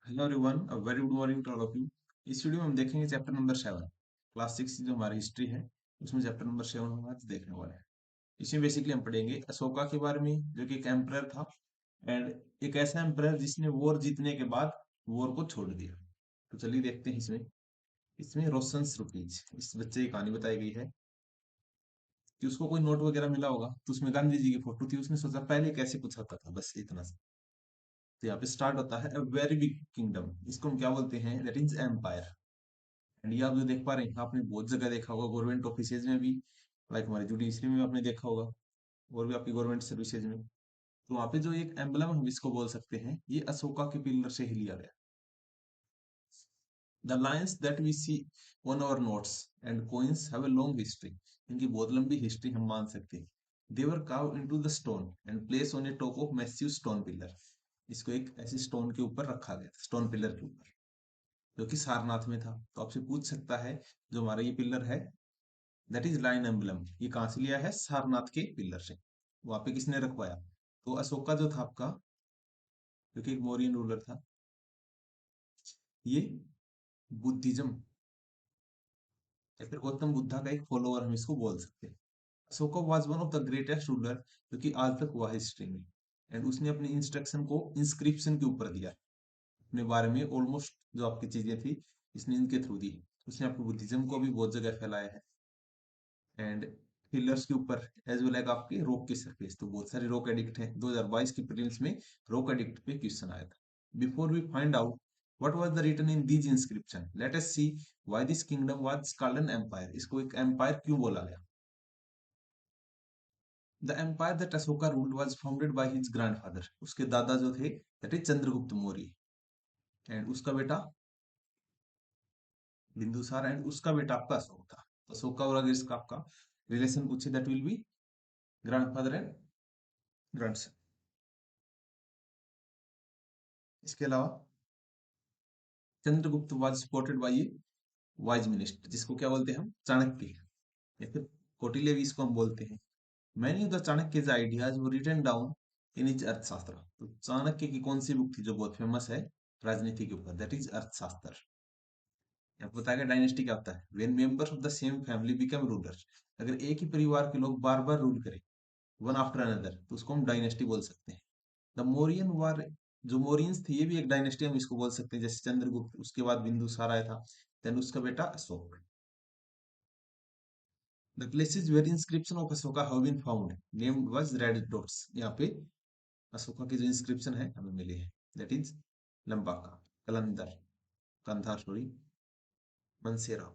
Hello everyone, a very good morning to all of you. इस video में हम देखेंगे चैप्टर नंबर 7, क्लास 6 जो हमारी हिस्ट्री है उसमें चैप्टर नंबर 7 हम आज देखने वाले हैं। इसमें बेसिकली हम पढ़ेंगे अशोका के बारे में, जो कि एक एम्परर था एंड एक ऐसा एम्परर जिसने वॉर जीतने के बाद वॉर को छोड़ दिया। तो चलिए देखते हैं। इसमें इसमें रोशन रुपीज इस बच्चे की कहानी बताई गई है कि उसको कोई नोट वगैरह मिला होगा, तो उसमें गांधी जी की फोटो थी। उसने सोचा पहले कैसे कुछ होता था, बस इतना सा। तो यहाँ पे स्टार्ट होता है अ वेरी बिग किंगडम, इसको हम क्या बोलते हैं, दैट इज एम्पायर। एंड ये आप जो देख पा रहे हैं, आपने बहुत जगह देखा होगा, गवर्नमेंट ऑफिसेज में भी, लाइक हमारी जुडिशरी में आपने देखा होगा, और भी आपकी गवर्नमेंट सर्विसेज में। तो वहाँ पे जो एक एम्बलम हम इसको बोल सकते हैं, ये अशोका के पिलर से ही लिया गया। The lines that we see on our notes and coins have a long history। इनकी बहुत लंबी हिस्ट्री हम मान सकते हैं। दे वर carved into the stone and placed on a top of massive stone pillar। इसको एक ऐसे स्टोन के ऊपर रखा गया, स्टोन पिलर के ऊपर, जो कि सारनाथ में था। तो आपसे पूछ सकता है, जो हमारा ये पिलर है, दैट इज लाइन एम्बलम, ये कहां से लिया है, सारनाथ के पिलर से। वहां पे किसने रखवाया? तो अशोका जो था आपका, जो कि एक मौर्यन रूलर था, ये बुद्धिज्म या फिर गौतम बुद्धा का एक फॉलोअर हम इसको बोल सकते हैं। Ashoka was one of the greatest ruler, जो कि आज तक हुआ हिस्ट्री में। एंड उसने अपनी इंस्ट्रक्शन को इंस्क्रिप्शन के ऊपर दिया, अपने बारे में ऑलमोस्ट जो आपकी चीजें थी, इसने इनके थ्रू दी। उसने आपको बुद्धिज्म को भी बहुत जगह फैलाया है। एंड पिलर्स के ऊपर एज वेल एज आपके रॉक की सरफेस, तो बहुत सारे रॉक एडिक्ट हैं। 2022 की प्रीलिम्स में रॉक एडिक्ट पे क्वेश्चन आया था। Before we find out what was the written in these inscription, let us see why this kingdom was called an empire। इसको एक एम्पायर क्यों बोला गया? the empire that Ashoka ruled was founded by his grandfather। उसके दादा जो थे, that is Chandragupta Maurya, and उसका बेटा बिंदुसार, एंड उसका बेटा आपका अशोक था। तो अशोक और अगर इसका आपका रिलेशन पूछे, that will be grandfather and grandson. इसके अलावा Chandragupta was supported by A wise minister, जिसको क्या बोलते हैं हम, चाणक्य, या फिर कौटिल्य भी इसको हम बोलते हैं। Many of the Chanakya's ideas were written down in his Arthashastra. तो चाणक्य की कौन सी बुक थी जो बहुत फेमस है राजनीति के ऊपर, दैट इज अर्थशास्त्र। आपको बताएगा डायनेस्टी क्या होता है, when members of the same family become rulers. अगर एक ही परिवार के लोग बार बार रूल करें, वन आफ्टर अनदर, तो उसको हम डायनेस्टी बोल सकते हैं। द मौर्यन वार, जो मौर्यंस थे, ये भी एक डायनेस्टी हम इसको बोल सकते हैं। जैसे चंद्रगुप्त, उसके बाद बिंदुसार आया था, देन उसका बेटा Ashok. The places where inscription of Ashoka have been found named was red dots. यहाँ पे अशोका की जो इंस्क्रिप्शन है हमें मिली है, that is Lambaka, Kalandar, Kandahar sorry, Mansehra.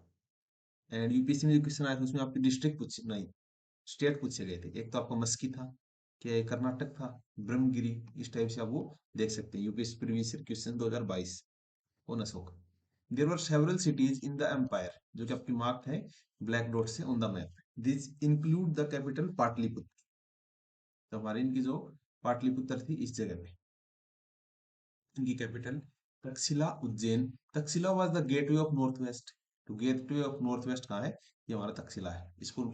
And UPSC में जो क्वेश्चन आया था उसमें आपकी डिस्ट्रिक्ट पूछी नहीं, स्टेट पूछे गए थे। एक तो आपका मस्की था, क्या ये कर्नाटक था, ब्रह्मगिरी, इस टाइप से आप वो देख सकते हैं। UPSC previous question 2022 on Ashok. There were several cities in the empire, जो कि आपकी मार्क है ब्लैक डॉट से on the map. This include the capital Pataliputra. तो हमारी इनकी जो पाटलिपुत्र थी, इस जगह पे इनकी capital Takshashila, Ujjain. Takshashila was the gateway of north west. तो गेटवे ऑफ नॉर्थ वेस्ट कहाँ है? ये हमारा तक्षशिला है। इसको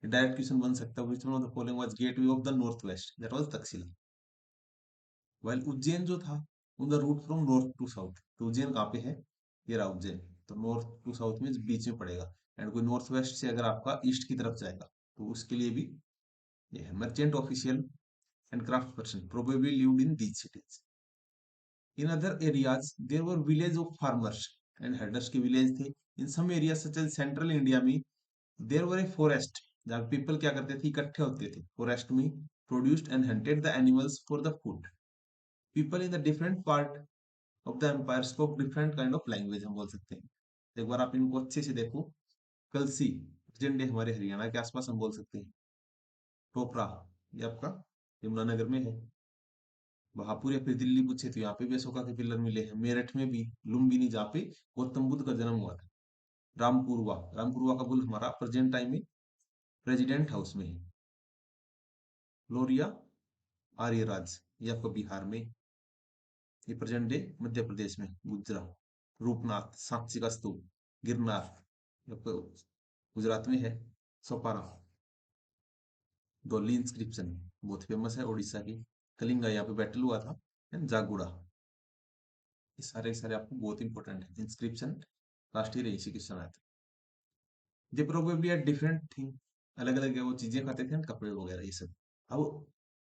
डायरेक्ट क्वेश्चन बन सकता है, which one of the following was gateway of the north west, that was Takshashila. While Ujjain जो था, on the route from north to south. तो उज्जैन कहाँ पे है? ये रहा उज्जैन। तो नॉर्थ टू साउथ में बीच में पड़ेगा। एंड कोई नॉर्थ वेस्ट से अगर आपका ईस्ट की तरफ जाएगा, तो उसके लिए भी ये है। Merchant official and craft person probably lived in these cities. In other areas, there were villages of farmers and herders के village थे. In some areas such as central India में, there were a forest, जहाँ people क्या करते थे, इकट्ठे होते थे forest में, produced and hunted the animals for the food। People in the different part of the empire spoke different kind of language, हम बोल सकते हैं। एक बार आप इनको अच्छे से देखो, कलसी झंडे हमारे हरियाणा के आसपास हम बोल सकते हैं। टोपरा, ये आपका यमुनानगर में है। बहापुर या फिर दिल्ली पूछे तो यहाँ पे भी अशोका के पिलर मिले हैं। मेरठ में भी लुम्बिनी, जहाँ पे गौतम बुद्ध का जन्म हुआ था। रामपुरवा, रामपुरवा का बुल हमारा प्रेजेंट टाइम में प्रेसिडेंट हाउस में है। लोरिया आर्यराज, ये आपको बिहार में। ये प्रेजेंट डे मध्य प्रदेश में गुजरा। रूपनाथ, सांची का स्तूप, गिरनार, ये आपको गुजरात में है। सोपारा, डोली इंस्क्रिप्शन बहुत फेमस है उड़ीसा की। कलिंगा, यहाँ पे बैटल हुआ था। जागुड़ा, ये सारे के सारे आपको बहुत इंपॉर्टेंट है। इंस्क्रिप्शन लास्ट ईयर इसी क्वेश्चन आया था। They probably are different thing, अलग अलग है वो चीजें खाते थे ना, कपड़े वगैरह ये सब। अब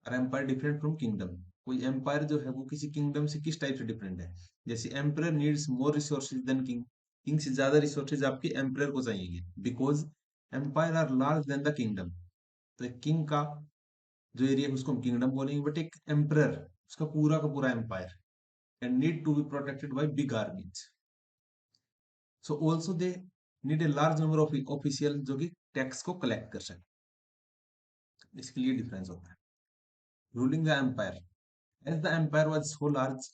एम्पायर डिफरेंट फ्रॉम किंगडम, कोई एम्पायर जो है वो किसी किंगडम से किस टाइप से डिफरेंट है। जैसे emperor needs more resources than king, king से ज्यादा रिसोर्सेज आपके एम्परर को चाहिए, because empire are large than the kingdom. तो एक किंग का जो एरिया है उसको हम किंगडम बोलेंगे, बट एक एम्परर उसका पूरा का पूरा empire and need to be protected by big armies. So also they need a large number of official जो कि टैक्स को कलेक्ट कर सके। इसके लिए डिफरेंस होता है। Ruling the empire, as the empire was so large,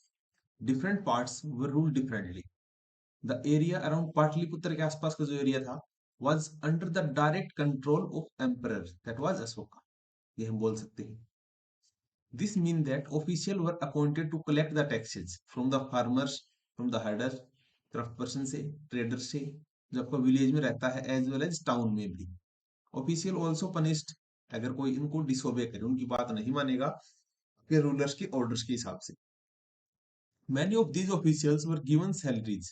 different parts were ruled differently. The area around Pataliputra के आसपास का जो एरिया था was under the direct control of emperor, that was Ashoka, ये हम बोल सकते हैं। This means that officials were appointed to collect the taxes from the farmers, from the herders, craft person से, trader से, जो आपका विलेज में रहता है, as well as टाउन में भी। ऑफिशियल ऑल्सो पनिश्ड, अगर कोई इनको डिसोबे करे, उनकी बात नहीं मानेगा, फिर रूलर्स की ऑर्डर्स के हिसाब से। Many of these officials were given salaries,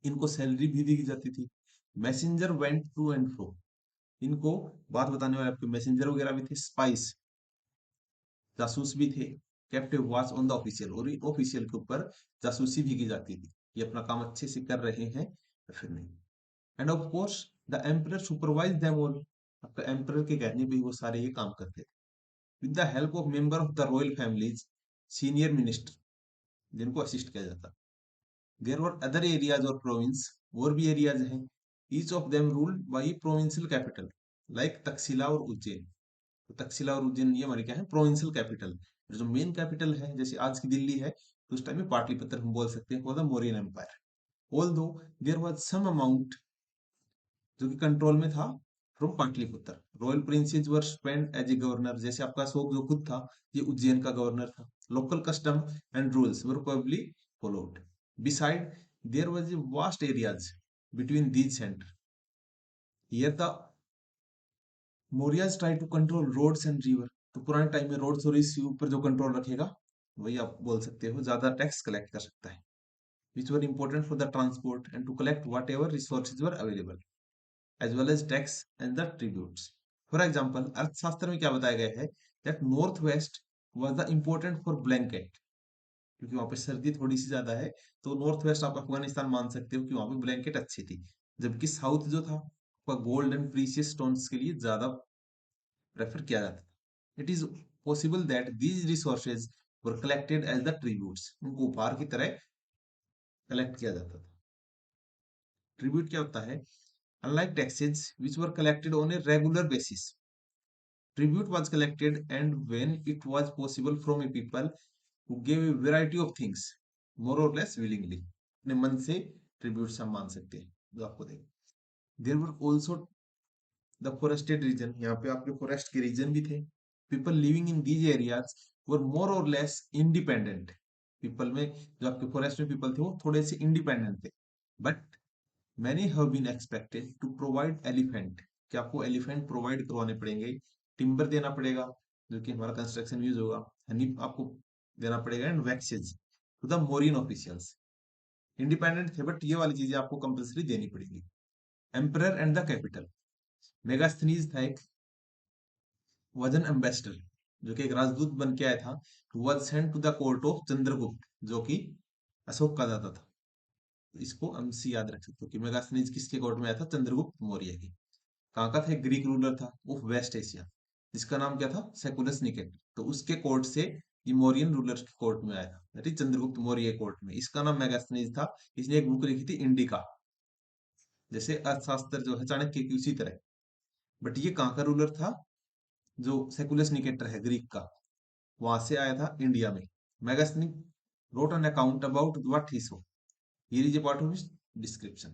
इनको सैलरी भी दी जाती थी। Messenger went to and fro, इनको बात बताने वाले आपके मैसेंजर वगैरह भी थे। स्पाइस, जासूस भी थे। Captive watch on the official, और ऑफिशियल के ऊपर जासूसी भी की जाती थी, ये अपना काम अच्छे से कर रहे हैं या फिर नहीं। End of course the emperor supervise them all, आपका एम्परर के कहने पे वो सारे ये काम करते थे। With the help of member of the royal families, senior minister, जिनको असिस्ट किया जाता। देयर वर अदर एरियाज और प्रोविंस, और भी एरियाज हैं, each of them ruled by provincial capital, like Takshashila और उज्जैन। तो तक्षशिला और उज्जैन ये हमारे क्या है, प्रोविंशियल कैपिटल। जो मेन कैपिटल है जैसे आज की दिल्ली है, तो उस टाइम में पाटलिपुत्र हम बोल सकते हैं for the Mauryan empire. Although there was some amount जो कि कंट्रोल में था from Pataliputra, royal princes were spend as a governor, जैसे आपका अशोक जो खुद था ये उज्जैन का गवर्नर था। Local custom and rules were probably followed. Besides there was a vast areas between these centre, here the Mauryas try to control roads and river. तो पुराने टाइम में रोड्स और इसके ऊपर जो कंट्रोल रखेगा वही आप बोल सकते हो ज्यादा टैक्स कलेक्ट कर सकता है, which were important for the transport and to collect whatever resources were available, as well as tax and the tributes. For example Arthashastra में क्या बताया गया है, that north west was the important for blanket, क्योंकि वहां पे सर्दी थोड़ी सी ज्यादा है, तो नॉर्थ वेस्ट आप अफगानिस्तान मान सकते हो कि वहां पे ब्लैंकेट अच्छी थी। जबकि साउथ जो था गोल्ड एंड प्रीशियस स्टोन्स के लिए ज्यादा प्रेफर किया जाता था। It is possible that these resources were collected as the tributes, उनको उपहार की तरह कलेक्ट किया जाता था। ट्रिब्यूट क्या होता है, unlike taxes which were collected on a regular basis, tribute was collected and when it was possible from a people who gave a variety of things more or less willingly, अपने मन से tribute हम मान सकते हैं जो आपको देंगे। There were also the forested region, यहाँ पे आपके फॉरेस्ट के रीजन भी थे। People living in these areas were more or less independent, people में जो आपके फॉरेस्ट में पीपल थे वो थोड़े से इंडिपेंडेंट थे। But many have been expected to provide elephant, कि आपको एलिफेंट प्रोवाइड करवाने पड़ेंगे, टिम्बर देना पड़ेगा जो कि हमारा कंस्ट्रक्शन यूज होगा, हनी आपको देना पड़ेगा, and waxes to the Mauryan officials. Independent थे बट ये वाली चीजें आपको कंपल्सरी देनी पड़ेगी। Emperor and the capital, Megasthenes था एक वजन एम्बेसडर, जो कि एक राजदूत बन के आया था, was sent to the court of Chandragupta, जो कि अशोक का दादा था। इसको एमसी याद रख सकते हो कि मेगास्थनीज किसके कोर्ट में आया था, चंद्रगुप्त मौर्य की। कहाँ का था, एक ग्रीक रूलर था ऑफ वेस्ट एशिया, जिसका नाम क्या था, सेकुलस निकेटर। तो उसके कोर्ट से ये मौर्यन रूलर्स के कोर्ट में आया था, that is Chandragupta Maurya court में। इसका नाम मेगास्थनीज था। इसने एक बुक लिखी थी इंडिका, जैसे अर्थशास्त्र जो है चाणक्य की उसी तरह। बट ये कहाँ का रूलर था, जो सेकुलस निकेटर है ग्रीक का, वहां से आया था इंडिया में। Megasthenes wrote an account about what he saw, here is a part of his description।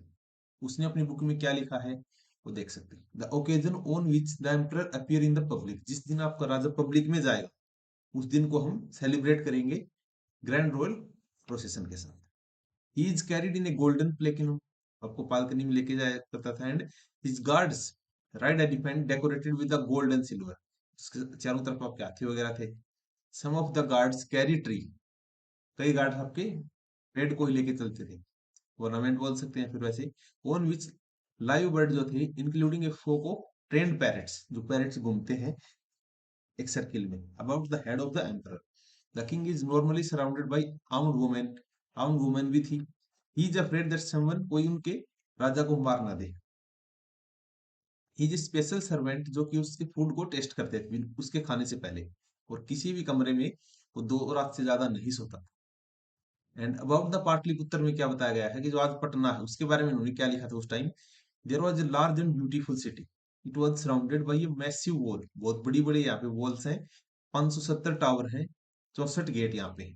उसने अपनी बुक में क्या लिखा है वो देख सकते हैं। The occasion on which the emperor appear in the public, जिस दिन आपका राजा पब्लिक में जाएगा उस दिन को हम सेलिब्रेट करेंगे ग्रैंड रॉयल प्रोसेशन के साथ। He is carried in a golden platinum, आपको बालकनी में लेके जाया करता था। And his guards ride elephant decorated with the gold and silver, उसके चारों तरफ आपके हाथी वगैरह थे। Some of the guards carry tree, कई गार्ड आपके पेड़ को ही लेके चलते थे, ऑर्नामेंट बोल सकते हैं फिर वैसे। ऑन विच लाइव बर्ड जो थे including a flock of trained parrots, जो पैरेट्स घूमते हैं एक सर्किल में about the head of the emperor. The king is normally surrounded by armed women, armed women भी थी। He is afraid that someone, कोई उनके राजा को मार ना दे। ही इज स्पेशल सर्वेंट, जो कि उसके फूड को टेस्ट करते थे उसके खाने से पहले, और किसी भी कमरे में वो 2 रात से ज्यादा नहीं सोता। एंड अबाउट द पाटलिपुत्र में क्या बताया गया है कि जो आज पटना है उसके बारे में उन्होंने क्या लिखा था उस time. There was a large and beautiful city, it was surrounded by a massive wall, बहुत बड़ी बड़ी यहाँ पे वॉल्स हैं, 570 टावर हैं, 64 गेट यहाँ पे हैं,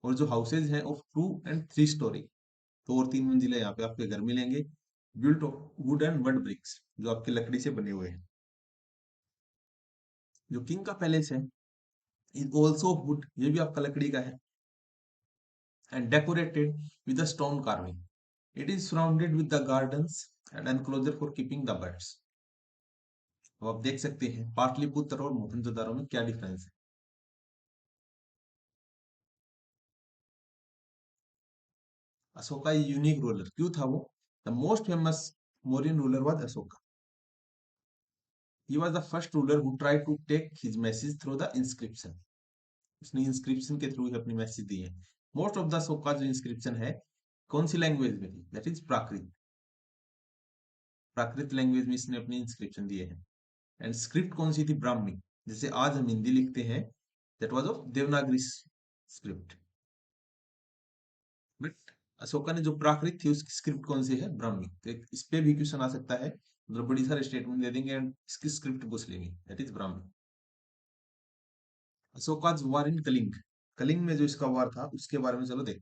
और जो हाउसेज हैं ऑफ 2 and 3 स्टोरी, 2 और 3 मंजिले यहाँ पे आपके घर मिलेंगे, built of would and mud bricks, जो आपके लकड़ी से बने हुए हैं। जो किंग का पैलेस है इज ऑल्सो वुड, ये भी आपका लकड़ी का है, and decorated with a stone carving. It is surrounded with the gardens and enclosure for keeping the birds. अब आप देख सकते हैं पाटलिपुत्र और मोहनजोदारो में क्या डिफरेंस है। अशोका यूनिक रूलर क्यों था वो? The most famous Mauryan ruler was Ashoka. He was the first ruler who tried to take his message through the inscription. उसने इंस्क्रिप्शन के थ्रू ही अपनी मैसेज दी है। मोस्ट ऑफ द अशोका जो इंस्क्रिप्शन है कौन सी लैंग्वेज में थी? That is Prakrit. Prakrit language में इसने अपनी इंस्क्रिप्शन दिए हैं। एंड स्क्रिप्ट कौन सी थी? ब्राह्मी। जैसे आज हम हिंदी लिखते हैं, that was of Devanagari script. But Ashoka ने जो प्राकृत थी उसकी स्क्रिप्ट कौन सी है? ब्राह्मी। तो इस पे भी क्वेश्चन आ सकता है, मतलब बड़ी सारे स्टेटमेंट दे देंगे एंड इसकी स्क्रिप्ट पूछ लेंगे, दैट इज ब्राह्मी। अशोकाज वार इन कलिंग, कलिंग में जो इसका वार था उसके बारे में चलो देख।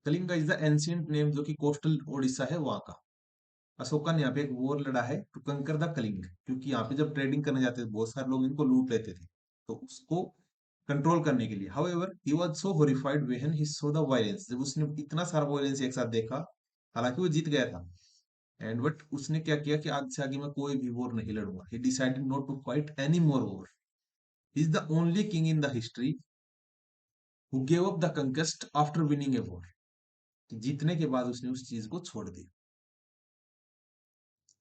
Kalinga is the ancient name, जो कि कोस्टल ओडिशा है वहां का। अशोका ने यहाँ पे एक वॉर लड़ा है टू कंकर द कलिंग, क्योंकि यहाँ पे जब ट्रेडिंग करने जाते थे बहुत सारे लोग इनको लूट लेते थे, तो उसको कंट्रोल करने के लिए। However he was so horrified when he saw the violence, जब उसने इतना सारा वायलेंस एक साथ देखा, हालांकि वो जीत गया था, एंड बट उसने क्या किया कि आज से आगे मैं कोई भी वॉर नहीं लड़ूंगा। He decided not to fight any more war. He is the only king in the history who gave up the conquest after winning a war. जीतने के बाद उसने उस चीज को छोड़ दिया।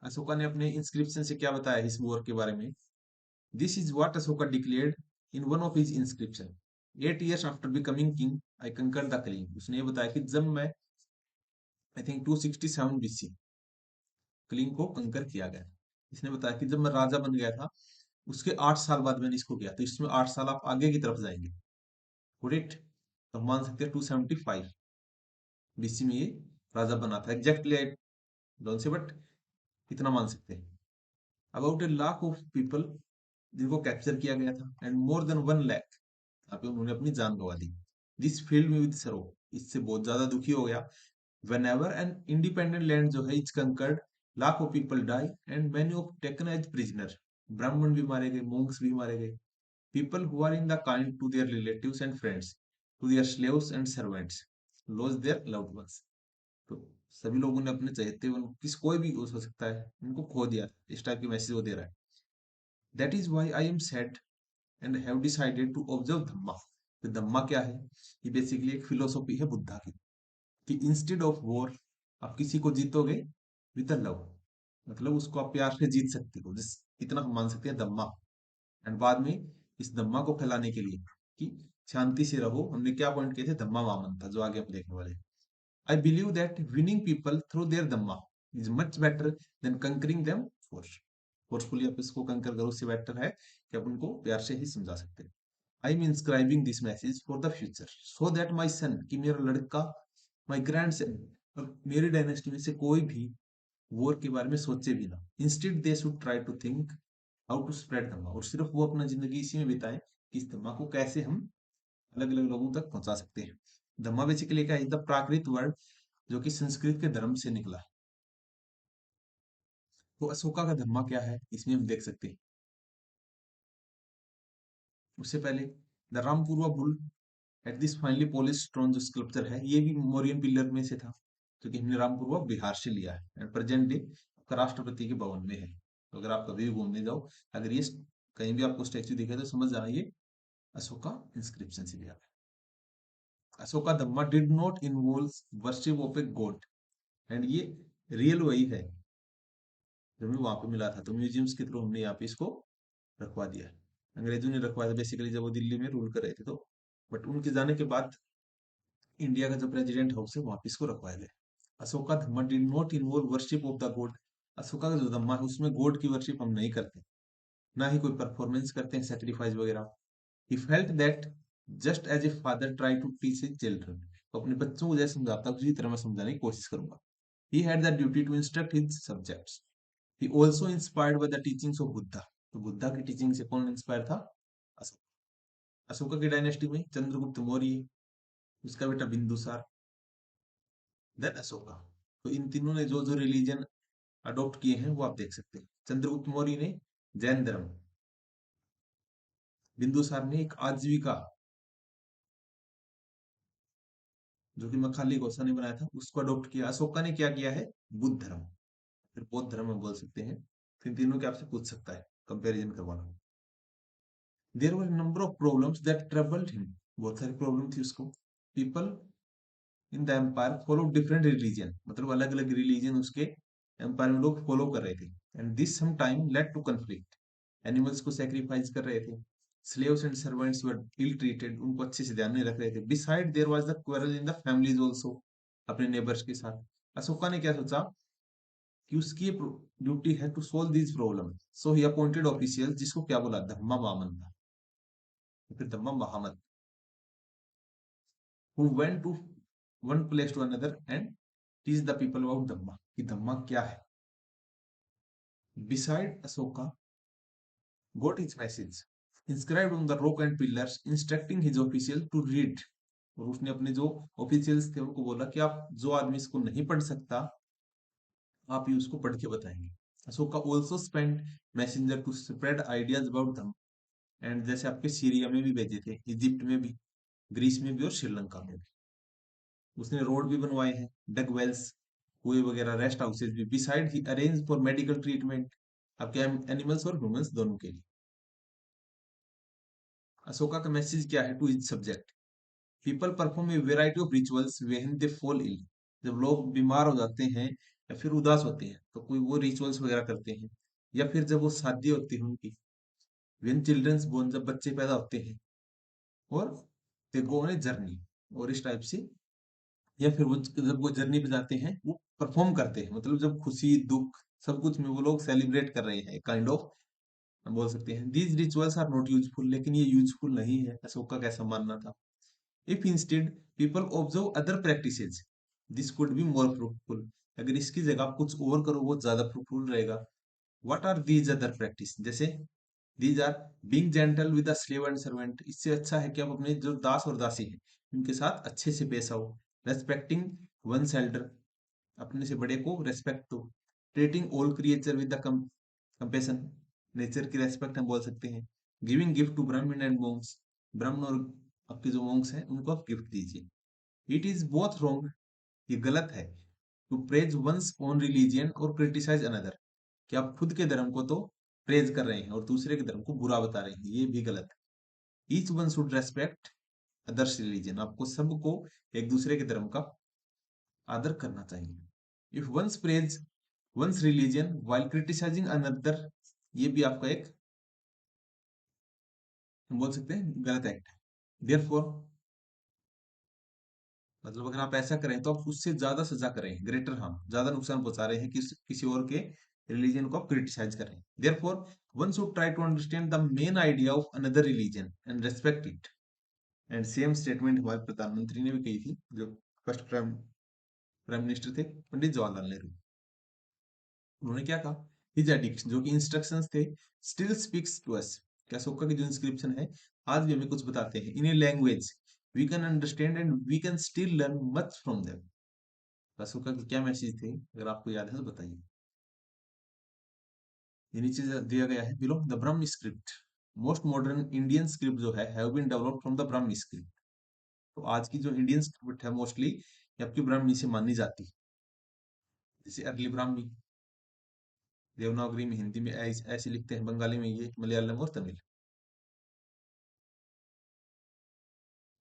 अशोका ने अपने इंस्क्रिप्शन से क्या बताया इस वॉर के बारे में? This is what Ashoka declared in one of his inscription. 8 years after becoming king I conquer the Kalinga. उसने ये बताया कि जब मैं, आई थिंक 267 बीसी, कलिंग को कंकर किया गया। इसने बताया कि जब मैं राजा बन गया था उसके 8 साल बाद मैंने इसको किया, तो इसमें 8 साल आप आगे की तरफ जाएंगे, करेक्ट? तो हम मान सकते हैं 275 बीसी में ये राजा बना था। Exactly I don't say, but इतना मान सकते हैं। About A lakh of people जिनको कैप्चर किया गया था, एंड मोर देन 1 लाख, यहाँ पे उन्होंने अपनी जान गंवा दी। दिस फील्ड में विद सरो, इससे बहुत ज्यादा दुखी हो गया। whenever an independent land जो है it's conquered, lakh of people die and many of taken as prisoner. ब्राह्मण भी मारे गए, monks भी मारे गए। People who are in the kind to their relatives and friends, to their slaves and servants, loss their loved ones. तो सभी लोगों ने अपने चाहते हुए किस, कोई भी हो सकता है, उनको खो दिया। इस टाइप की मैसेज वो दे रहा है। That is why I am sad and have decided to observe dhamma. तो धम्मा क्या है? ये बेसिकली एक फिलोसॉफी है बुद्धा की, कि इंस्टेड ऑफ वॉर आप किसी को जीतोगे विद लव, मतलब उसको आप प्यार से जीत सकते हो, जिस इतना हम मान सकते हैं धम्मा। एंड बाद में इस धम्मा को फैलाने के लिए कि शांति से रहो, हमने क्या पॉइंट किए थे? धम्मा वामन था, जो आगे हम देखने वाले। I believe that winning people through their Dhamma is much better than concurring them force. Forcefully आप इसको कंकर करो, उससे बेटर है कि आप उनको प्यार से ही समझा सकते हैं। I am inscribing this message for the future so that my son, कि मेरा लड़का, माई ग्रैंड सन, और मेरी डायनेस्टी में से कोई भी वॉर के बारे में सोचे भी ना। Instead they should try to think how to spread dhamma, और सिर्फ वो अपना जिंदगी इसी में बिताए कि इस धम्मा को कैसे हम अलग अलग लोगों तक पहुंचा सकते हैं। धम्मा बेसिकली क्या है? द प्राकृत वर्ड, जो कि संस्कृत के धर्म से निकला है। तो अशोका का धर्म क्या है इसमें हम देख सकते हैं। उससे पहले the Rampurwa bull at this finally polish stone, जो स्कल्पचर है ये भी मोरियन पिलर में से था, क्योंकि हमने रामपुरवा बिहार से लिया है। एंड प्रेजेंट डे आपका राष्ट्रपति के भवन में है। तो अगर आप कभी भी घूमने जाओ, अगर ये कहीं भी आपको स्टैच्यू दिखे तो समझ जाना ये अशोका इंस्क्रिप्शन से लिया है। Ashoka dhamma did not involve worship of a god. And ये रियल वही है जो हमें वहां पे मिला था, तो म्यूजियम्स के थ्रू हमने यहाँ पे इसको रखवा दिया। अंग्रेजों ने रखवाया था बेसिकली जब वो दिल्ली में रूल कर रहे थे, तो बट उनके जाने के बाद इंडिया का जो प्रेसिडेंट हाउस है वहां पे इसको रखवाया गया। Ashoka dhamma did not involve worship of the god. Ashoka का जो धम्मा है उसमें गॉड की वर्शिप हम नहीं करते, ना ही कोई परफॉर्मेंस करते हैं, सेक्रीफाइस वगैरह। He felt that just as a father try to teach his children, तो अपने बच्चों को जैसे समझाता है उसी तरह मैं समझाने की कोशिश करूंगा। He had the duty to instruct his subjects. He also inspired by the teachings of Buddha. तो बुद्धा की टीचिंग से कौन इंस्पायर था? अशोक। अशोका की डायनेस्टी में चंद्रगुप्त मौर्य, उसका बेटा बिंदुसार, देन अशोका। तो इन तीनों ने जो जो रिलीजन अडॉप्ट किए हैं वो आप देख सकते हैं। चंद्रगुप्त मौर्य ने जैन धर्म, बिंदुसार ने एक आजीविका जो कि मखाली गोसा ने बनाया था उसको अडॉप्ट किया। अशोका ने क्या किया है? बुद्ध धर्म, फिर बौद्ध धर्म हम बोल सकते हैं। तो इन तीनों के आपसे पूछ सकता है कंपैरिजन करवाना। There were number of problems that troubled him. बहुत सारी प्रॉब्लम थी उसको। People in the empire follow different religion, मतलब अलग अलग रिलीजन उसके एम्पायर में लोग फॉलो कर रहे थे। And this some time led to conflict. Animals को सेक्रीफाइस कर रहे थे। Slaves and servants were ill treated, उनको अच्छे से ध्यान नहीं रख रहे थे। Beside there was the quarrel in the families also, अपने नेबर्स के साथ। अशोका ने क्या सोचा कि उसकी ड्यूटी है to solve this problem. So he appointed official, जिसको क्या बोला? धम्मा वामन था, फिर धम्मा Mahamad, who went to one place to another and teach the people about Dhamma कि धम्मा क्या है। Beside Asoka got his message inscribed on the rock and pillars, instructing his official to read। और उसने अपने जो ऑफिशियल्स थे उनको बोला कि आप जो आदमी इसको नहीं पढ़ सकता आप ही उसको पढ़ के बताएंगे। Ashoka also spend messenger to spread ideas about Dhamma. And जैसे आपके सीरिया में भी भेजे थे, इजिप्ट में भी, ग्रीस में भी और श्रीलंका में भी। उसने रोड भी बनवाए हैं, डग वेल्स, कुएं वगैरह, रेस्ट हाउसेज भी। Beside he arrange for medical treatment, आपके एनिमल्स और ह्यूमंस दोनों के लिए। अशोका का मैसेज क्या है to his subject? People perform a variety of rituals when they fall ill. जब लोग बीमार हो जाते हैं या फिर उदास होते हैं तो कोई वो रिचुअल्स वगैरह करते हैं, या फिर जब वो शादी होती है उनकी, व्हेन चिल्ड्रंस बोर्न, जब बच्चे पैदा होते हैं, और दे गो ऑन ए जर्नी, और इस टाइप से। या फिर वो जब वो जर्नी पे जाते हैं वो परफॉर्म करते हैं, मतलब जब खुशी दुख सब कुछ में वो लोग सेलिब्रेट कर रहे हैं, काइंड ऑफ हम बोल सकते हैं। These rituals are not useful, लेकिन ये यूजफुल नहीं है, अशोक का कैसा मानना था। If instead people observe other practices this could be more fruitful. अगर इसकी जगह आप कुछ और करो वो ज्यादा फ्रूटफुल रहेगा। What are these other practice? जैसे these are being gentle with the slave and servant, इससे अच्छा है कि आप अपने जो दास और दासी हैं उनके साथ अच्छे से पेश आओ। रेस्पेक्टिंग वन एल्डर, अपने से बड़े को रेस्पेक्ट दो। Treating all creature with the compassion, nature की रेस्पेक्ट हम बोल सकते हैं। गिविंग गिफ्ट टू ब्राह्मण एंड मोंक्स, ब्राह्मण और आपके जो मोंक्स हैं उनको आप गिफ्ट दीजिए। इट इज बोथ रॉन्ग, ये गलत है, to praise one's own religion और क्रिटिसाइज अनदर, कि आप खुद के धर्म को तो प्रेज कर रहे हैं और दूसरे के धर्म को बुरा बता रहे हैं, ये भी गलत है। Each one should respect others religion, आपको सबको एक दूसरे के धर्म का आदर करना चाहिए। If one's praise one's religion while criticising another, ये भी आपका एक हम बोल सकते हैं गलत एक्ट है। देयरफॉर, मतलब अगर आप ऐसा करें तो आप उससे ज्यादा सजा करें, ग्रेटर हार्म, ज्यादा नुकसान पहुंचा रहे हैं किसी और के रिलीजन को आप क्रिटिसाइज कर रहे हैं। Therefore one should try to understand the main idea of another religion and respect it. And same statement हमारे प्रधानमंत्री ने भी कही थी, जो फर्स्ट प्राइम प्राइम मिनिस्टर थे पंडित जवाहरलाल नेहरू। उन्होंने क्या कहा? हिज एडिक्ट, जो कि इंस्ट्रक्शंस थे, स्टिल स्पीक्स टू अस, क्या अशोका की जो इंस्क्रिप्शन है आज भी हमें कुछ बताते हैं। In a language we can understand and we can still learn much from them. Ashoka के क्या मैसेज थे, अगर आपको याद है तो बताइए। ये नीचे दिया गया है, below the Brahmi script. Most modern Indian script जो है have been developed from the Brahmi script. तो आज की जो इंडियन स्क्रिप्ट है मोस्टली ये आपकी ब्राह्मी से मानी जाती है। जैसे अर्ली ब्राह्मी, देवनागरी में, हिंदी में ऐसे लिखते हैं, बंगाली में ये, मलयालम और तमिल।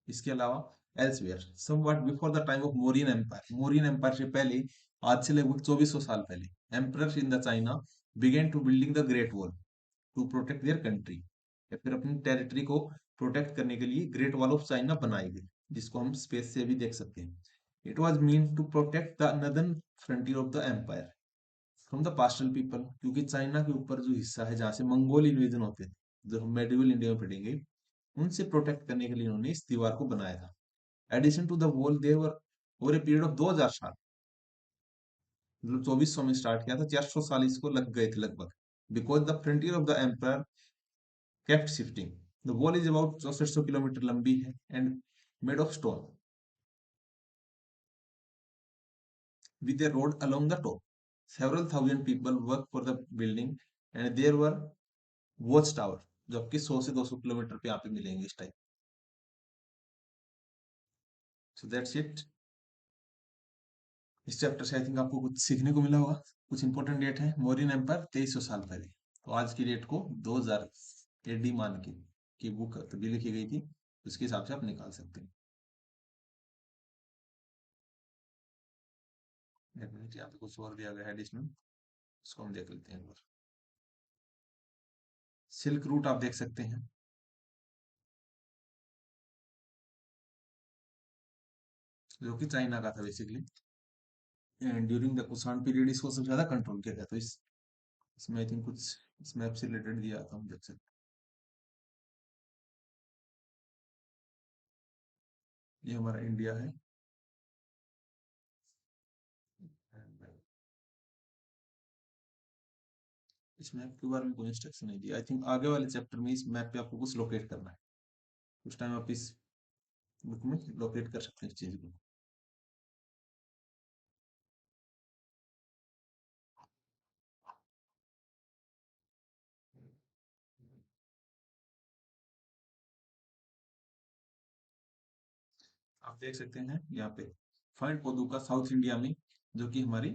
इसके अलावा elsewhere somewhat before the time of Mauryan empire. Mauryan empire से पहले, आज से लगभग 2400 साल पहले, emperors in the China began to building the great wall to protect their country, या फिर अपनी टेरिटरी को प्रोटेक्ट करने के लिए ग्रेट वॉल ऑफ चाइना बनाई गई, जिसको हम स्पेस से भी देख सकते हैं। It was mean to protect the northern frontier of the empire from the pastoral people, क्योंकि चाइना के ऊपर जो हिस्सा है जहाँ से मंगोल इन्वेजन होते थे, जो हम मेडिवल इंडिया में पढ़ेंगे, उनसे प्रोटेक्ट करने के लिए उन्होंने इस दीवार को बनाया था। Addition to the wall there were over a period of 2000 साल, मतलब 2400 में स्टार्ट किया था, 400 साल इसको लग गए थे लगभग, because the frontier of the empire kept shifting. The wall is about 6400 kilometre लंबी है and made of stone with a road along the top. Several thousand people work for the building and there were watch tower, जो आपके 100 से 200 kilometre पे यहाँ पे मिलेंगे इस टाइप। So that's it. इस चैप्टर से आई थिंक आपको कुछ सीखने को मिला होगा। कुछ इंपॉर्टेंट डेट है, मौर्यन एम्पायर 2300 साल पहले, तो आज की डेट को 2000 एडी मान के की बुक तभी लिखी गई थी, उसके हिसाब से आप निकाल सकते हैं। यहाँ पे कुछ और दिया गया है एडिशनल, उसको हम देख लेते हैं एक बार। सिल्क रूट आप देख सकते हैं, जो कि चाइना का था basically, and during the Kushan period इसको सबसे ज्यादा कंट्रोल किया गया। तो इसमें आई थिंक कुछ इस मैप से रिलेटेड दिया था, हम देख सकते हैं। ये हमारा इंडिया है, इस मैप के बारे में कोई इंस्ट्रक्शन नहीं दिया। आई थिंक आगे वाले चैप्टर में इस मैप पे आपको कुछ लोकेट करना है, उस टाइम आप इस बुक में लोकेट कर सकते हैं इस चीज को। आप देख सकते हैं यहाँ पे फाइंड पोदुका साउथ इंडिया में, जो कि हमारी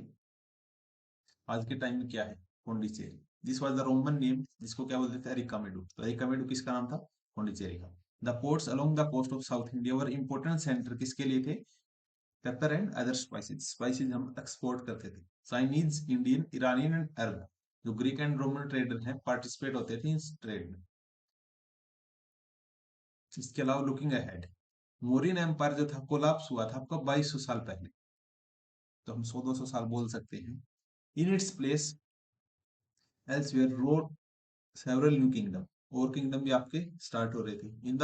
आज के टाइम में क्या है, Pondicherry. This was the Roman name, जिसको क्या बोलते थे, अरिकामेडू। तो अरिकामेडू किसका नाम था, पौंडीचेरी का। The ports along the coast of south India were important centre किसके लिए थे, pepper and other spices, spices हम एक्सपोर्ट करते थे। Chinese, Indian, Iranian and Arab, जो ग्रीक एंड रोमन ट्रेडर हैं, पार्टिसिपेट होते थे इस ट्रेड में। इसके अलावा लुकिंग अहेड, मोरियन एम्पायर जो था कोलाप्स हुआ था आपका 2200 साल पहले, तो हम 100-200 साल बोल सकते हैं। In its place elsewhere road several new kingdom, और किंगडम भी आपके स्टार्ट हो रहे थे इन द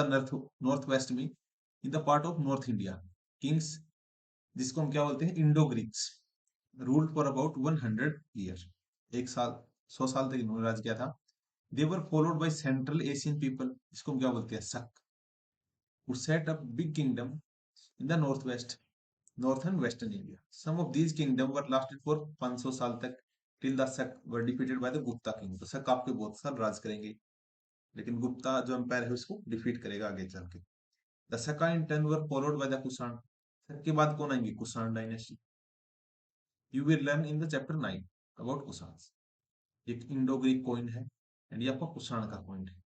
नॉर्थ वेस्ट में, in the part of north India. Kings, जिसको हम क्या बोलते हैं, Indo Greeks, ruled for about 100 year, एक साल 100 साल तक इन्होंने राज किया था। They were followed by central Asian people, जिसको हम क्या बोलते हैं, शक, who set up big kingdom in the northwest, northern western India. Some of these kingdom were lasted for 500 साल तक, till the Shak were defeated by the Gupta king। तो शक आपके बहुत साल राज करेंगे, लेकिन गुप्ता जो एम्पायर है उसको डिफीट करेगा आगे चल के। The Shaka in turn were followed by the Kushan, Shaka के बाद कौन आएंगे, Kushan dynasty. You will learn in the chapter 9 about Kushan. एक इंडो ग्रीक कॉइन है एंड ये आपका कुषाण का कॉइन है।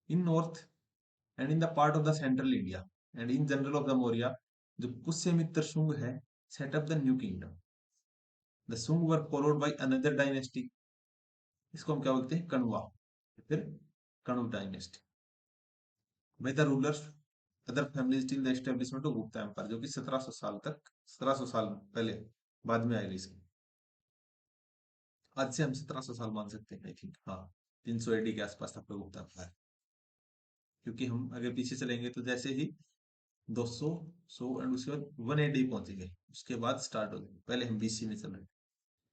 In north and in the part of the central India and in general of the Maurya, जो पुष्यमित्र शुंग है, set up the new kingdom. The Shunga were followed bye another dynasty, इसको हम क्या बोलते हैं, कण्वा, फिर Kanva dynasty. By the rulers other families till the establishment of Gupta empire, जो कि 1700 साल तक, 1700 साल पहले, बाद में आएगा इसके। आज से हम 1700 साल मान सकते हैं आई थिंक, हाँ 300 एडी के आसपास तक गुप्ता एम्पायर। क्योंकि हम अगर पीछे चलेंगे तो जैसे ही 200, 100 एंड उसके बाद 180 पहुंचेंगे, उसके बाद स्टार्ट हो गए, पहले हम बीसी में चल रहे हैं।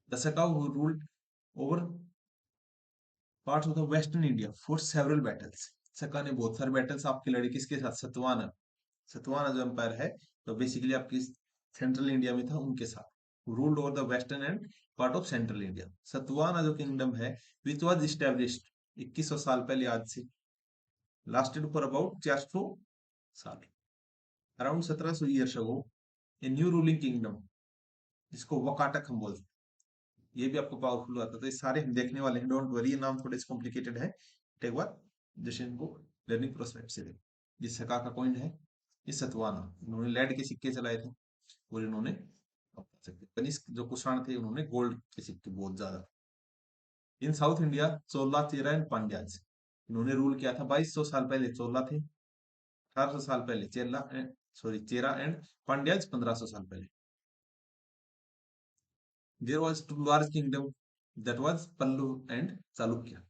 The Shakas who ruled over parts of the western India for several battles. Shaka ने बहुत सारे बैटल्स आपके लड़े, किसके साथ, सतवाना। सतवाना जो एम्पायर है, तो बेसिकली आपकी सेंट्रल इंडिया में था, उनके साथ। Ruled over the western and part of central India. Satavahana जो किंगडम है, विच वाज इस्टेब्लिश्ड 2100 साल पहले आज से, लास्टेड फॉर अबाउट 400 साल, around 1700 years ago. A new ruling kingdom, जिसको वकाटक हम बोलते हैं, ये भी आपको पावरफुल आता है। तो ये सारे हम देखने वाले हैं, डोंट वरी, ये नाम थोड़े कॉम्प्लिकेटेड है, एक बार जैसे इनको लर्निंग प्रोस्पेक्ट से देख। ये सका का कॉइन है, ये सतवाना, इन्होंने लेड के सिक्के चलाए थे, और इन्होंने कनिष्क जो कुषाण थे उन्होंने गोल्ड के सिक्के बहुत ज्यादा। In south India Chola, Chera and Pandyas, इन्होंने रूल किया था 2200 साल पहले चोला थे, 1800 साल पहले चेरा एंड पांड्याज 1500 साल पहले। There was two large kingdom, that was Pallava and Chalukya.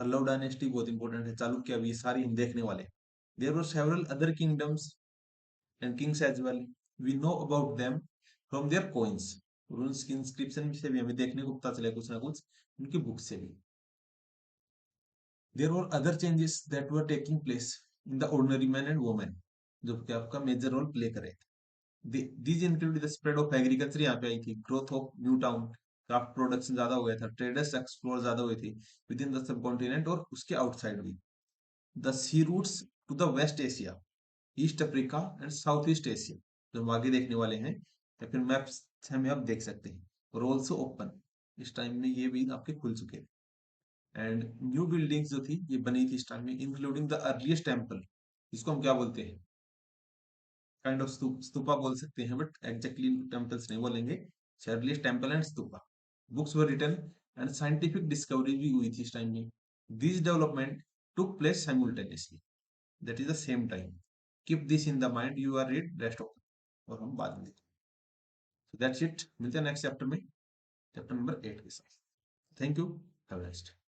Pallava dynasty बहुत इंपॉर्टेंट है, चालुक्य भी, सारी हम देखने वाले। There were several other kingdoms and kings as well, we know about them from their coins, और उनकी इंस्क्रिप्शन से भी हमें देखने को पता चला कुछ ना कुछ उनकी बुक से भी। There were other changes that were taking place in the ordinary man and women, जो कि आपका मेजर रोल प्ले करे। These include the spread of agriculture, यहाँ पे आई थी, growth of new town, craft production ज्यादा हो गया था, ट्रेडर्स एक्सप्लोर ज्यादा हुए थे within the subcontinent और उसके आउटसाइड भी। The sea routes to the West Asia, East Africa and south east Asia, जो हम आगे देखने वाले हैं या फिर मैप्स हमें आप देख सकते हैं, और ऑल्सो ओपन, इस टाइम में ये भी आपके खुल चुके हैं। एंड न्यू बिल्डिंग्स जो थी ये बनी थी इस टाइम में, इंक्लूडिंग द अर्लीस्ट टेम्पल, इसको हम क्या बोलते हैं, काइंड ऑफ स्तूपा बोल सकते हैं, बट एग्जैक्टली टेम्पल्स नहीं बोलेंगे, earliest temple and stupa. Books were written and scientific discovery भी हुई थी इस टाइम में। This development took place simultaneously, that is the same time. Keep this in the mind, you are read rest of, और हम बाद में, दैट्स इट, मिलते हैं नेक्स्ट चैप्टर में, चैप्टर नंबर 8 के साथ। Thank you, have a nice day.